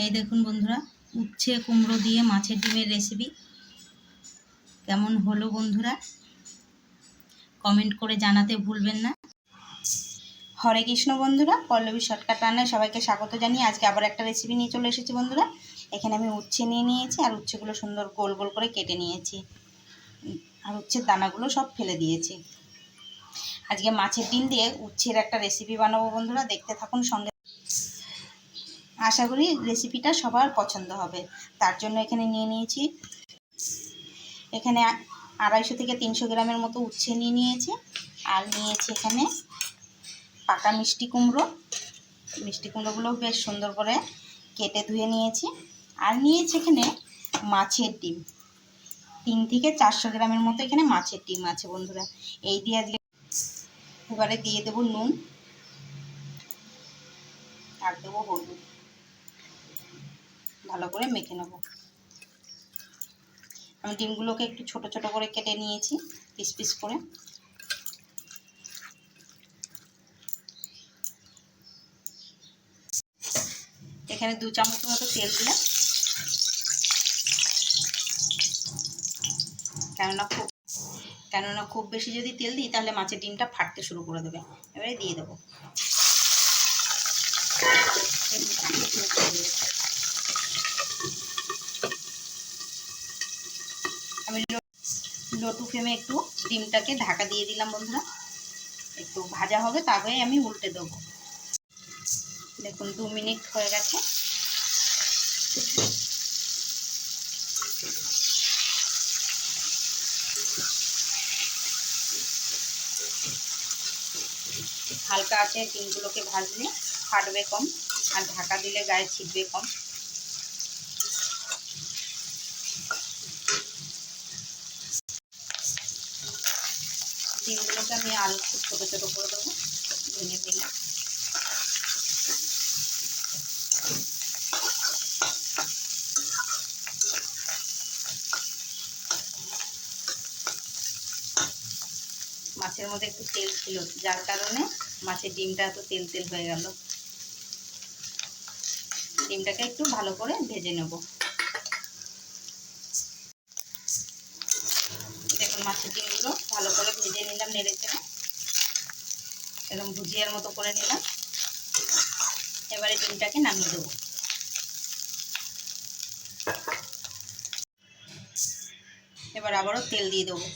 এই দেখুন বন্ধুরা, উচ্ছে কুমড়ো দিয়ে মাছের ডিমের রেসিপি কেমন হলো বন্ধুরা, কমেন্ট করে জানাতে ভুলবেন না। হরে কৃষ্ণ বন্ধুরা, পল্লবী শর্টকাট রান্নায় সবাইকে স্বাগত জানিয়ে আজকে আবার একটা রেসিপি নিয়ে চলে এসেছি বন্ধুরা। এখানে আমি উচ্ছে নিয়ে নিয়েছি আর উচ্ছেগুলো সুন্দর গোল গোল করে কেটে নিয়েছি আর উচ্ছের দানাগুলো সব ফেলে দিয়েছি। আজকে মাছের ডিম দিয়ে উচ্ছের একটা রেসিপি বানাবো বন্ধুরা, দেখতে থাকুন সঙ্গে। আশা করি রেসিপিটা সবার পছন্দ হবে। তার জন্য এখানে নিয়ে নিয়েছি, এখানে 250 থেকে 300 গ্রামের মতো উচ্ছে নিয়ে নিয়েছি। আর নিয়েছি এখানে পাকা মিষ্টি কুমড়ো, মিষ্টি কুমড়োগুলো বেশ সুন্দর করে কেটে ধুয়ে নিয়েছি। আর নিয়েছি এখানে মাছের ডিম, 3 থেকে 400 গ্রামের মতো এখানে মাছের ডিম আছে বন্ধুরা। এই দিয়ে আজকে এবারে দিয়ে দেবো নুন আর দেবো হলুদ, ভালো করে মেখে নেব। আমি ডিমগুলোকে একটু ছোট ছোট করে কেটে নিয়েছি পিস পিস করে। এখানে 2 চামচ মতো তেল দিলাম, কেননা খুব বেশি যদি তেল দিই তাহলে মাছের ডিমটা ফাটতে শুরু করে দেবে। এবারে দিয়ে দেবো, আমি লো টু ফ্লেমে একটু ডিমটাকে ঢাকা দিয়ে দিলাম বন্ধুরা। একটু ভাজা হবে, তারপরে আমি উল্টে দেবো। দেখুন 2 মিনিট হয়ে গেছে। হালকা আছে ডিমগুলোকে ভাজলে ফাটবে কম, আর ঢাকা দিলে গায়ে ছিটবে কম। ডিমগুলোকে আমি আলু ছোটো ছোটো করে দেবো ভেঙে ভেঙে। মাছের মধ্যে একটু তেল ছিল, যার কারণে মাছের ডিমটা এত তেল তেল হয়ে গেল। ডিমটাকে একটু ভালো করে ভেজে নেব। দেখুন মাছের ডিমগুলো ভালো করে ভেজে নিলাম, নেড়ে চেড়ে এরকম ভুজিয়ার মতো করে নিলাম। এবারে ডিমটাকে নামিয়ে দেবো। এবার আবারও তেল দিয়ে দেবো,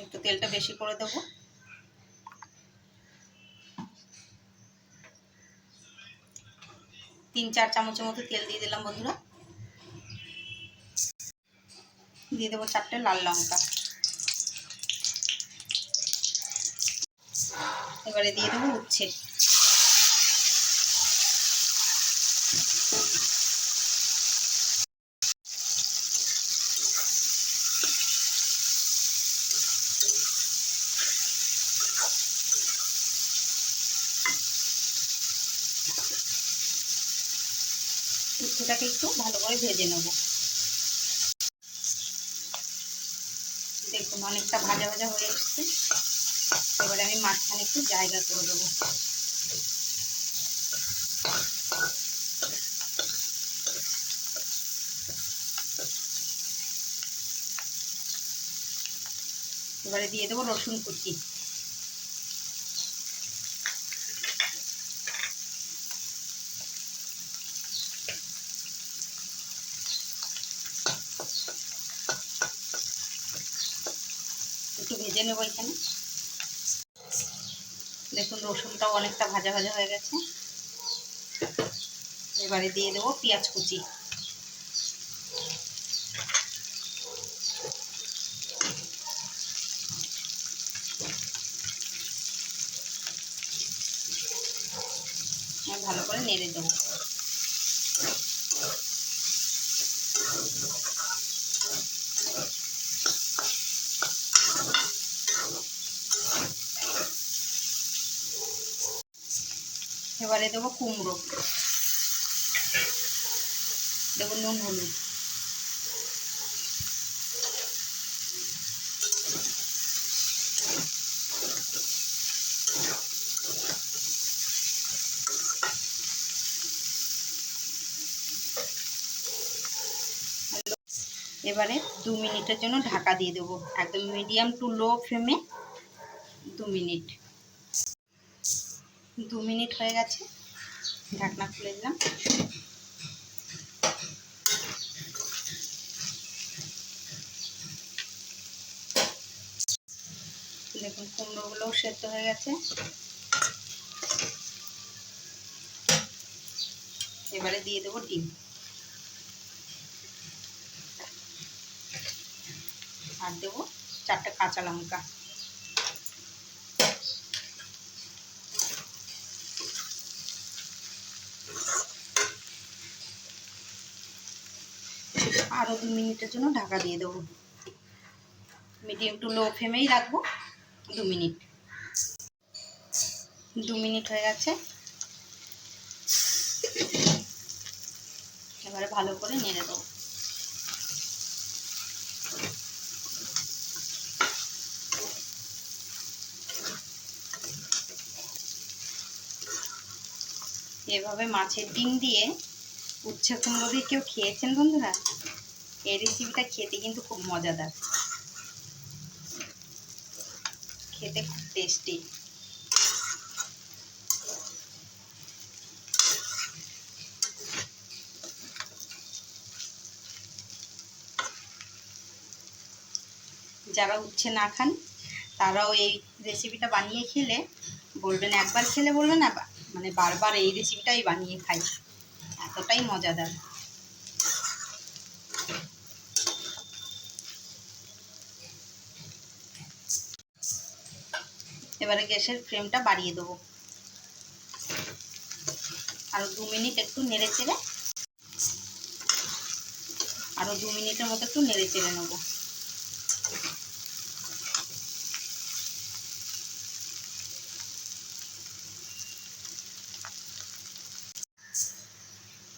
একটু তেলটা বেশি করে দেবো। তিন চার চামচের মতো তেল দিয়ে দিলাম বন্ধুরা। দিয়ে দেবো 4টে লাল লঙ্কা। এবারে দিয়ে দেবো উচ্ছে। উচ্ছেটাকে একটু ভালো করে ভেজে নেব। দেখুন অনেকটা ভাজা ভাজা হয়ে এসছে। এবারে আমি মাঝখানে একটু জায়গা করে দেবো। এবারে দিয়ে দেবো রসুন কুচি। একটু ভেজে নেবো এখানে। দেখুন রসুনটাও অনেকটা ভাজা ভাজা হয়ে গেছে। এবারে দিয়ে দেবো পেঁয়াজ কুচি। ভালো করে নেড়ে দেবো। এবারে দেবো কুমড়ো, দেবো নুন হলুদ। এবারে 2 মিনিটের জন্য ঢাকা দিয়ে দেবো, একদম মিডিয়াম টু লো ফ্লেমে 2 মিনিট। 2 মিনিট হয়ে গেছে, ঢাকনা খুলে দিলাম। দেখুন কুমড়োগুলোও সেদ্ধ হয়ে গেছে। এবারে দিয়ে দেবো ডিম, আর দেবো 4টে কাঁচা লঙ্কা। আরও 2 মিনিটের জন্য ঢাকা দিয়ে দেবো, মিডিয়াম টু লো ফ্লেমেই রাখবো 2 মিনিট। 2 মিনিট হয়ে গেছে, এবারে ভালো করে নেড়ে দেবো। এভাবে মাছের ডিম দিয়ে উচ্ছে কুমড়ো দিয়ে কেউ খেয়েছেন বন্ধুরা? এই রেসিপিটা খেতে কিন্তু খুব মজাদার, খেতে খুব টেস্টি। যারা উচ্ছে না খান তারাও এই রেসিপিটা বানিয়ে খেলে বলবেন, একবার খেলে বলবেন না মানে বারবার এই রেসিপিটাই বানিয়ে খাই, এতটাই মজাদার। এবারে গ্যাসের ফ্লেমটা বাড়িয়ে দেবো, আরও 2 মিনিট একটু নেড়ে চেড়ে, আরও 2 মিনিটের মতো একটু নেড়ে চেড়ে নেবো।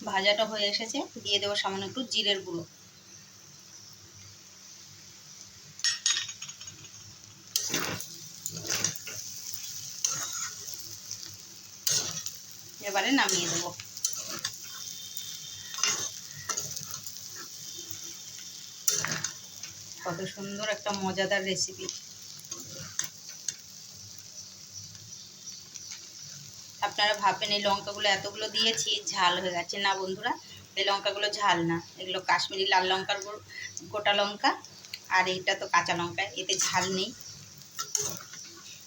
ভাজাটা হয়ে এসেছে, দিয়ে দেবো সামান্য একটু জিরের গুঁড়ো। এবারে নামিয়ে দেবো। কত সুন্দর একটা মজাদার রেসিপি। আপনারা ভাববেন এই লঙ্কাগুলো এতগুলো দিয়েছি ঝাল হয়ে গেছে, না বন্ধুরা, এই লঙ্কাগুলো ঝাল না, এগুলো কাশ্মীরি লাল লঙ্কার গোটা লঙ্কা, আর এইটা তো কাঁচা লঙ্কা, এতে ঝাল নেই।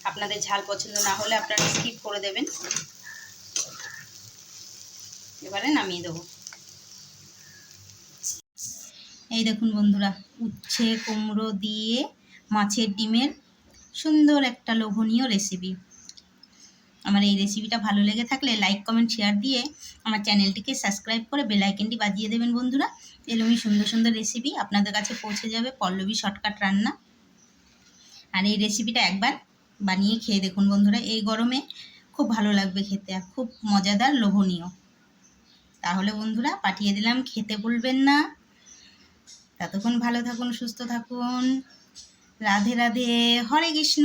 আপনাদের ঝাল পছন্দ না হলে আপনারা স্কিপ করে দেবেন। এবারে নামিয়ে দেবো। এই দেখুন বন্ধুরা, উচ্ছে কুমড়ো দিয়ে মাছের ডিমের সুন্দর একটা লোভনীয় রেসিপি। আমার এই রেসিপিটা ভালো লেগে থাকলে লাইক কমেন্ট শেয়ার দিয়ে আমার চ্যানেলটিকে সাবস্ক্রাইব করে বেল আইকনটি বাজিয়ে দেবেন বন্ধুরা। এরকমই সুন্দর সুন্দর রেসিপি আপনাদের কাছে পৌঁছে যাবে। পল্লবী শর্টকাট রান্না। আর এই রেসিপিটা একবার বানিয়ে খেয়ে দেখুন বন্ধুরা, এই গরমে খুব ভালো লাগবে খেতে, আর খুব মজাদার লোভনীয়। তাহলে বন্ধুরা পাঠিয়ে দিলাম, খেতে ভুলবেন না। ততক্ষণ ভালো থাকুন, সুস্থ থাকুন। রাধে রাধে, হরে কৃষ্ণ।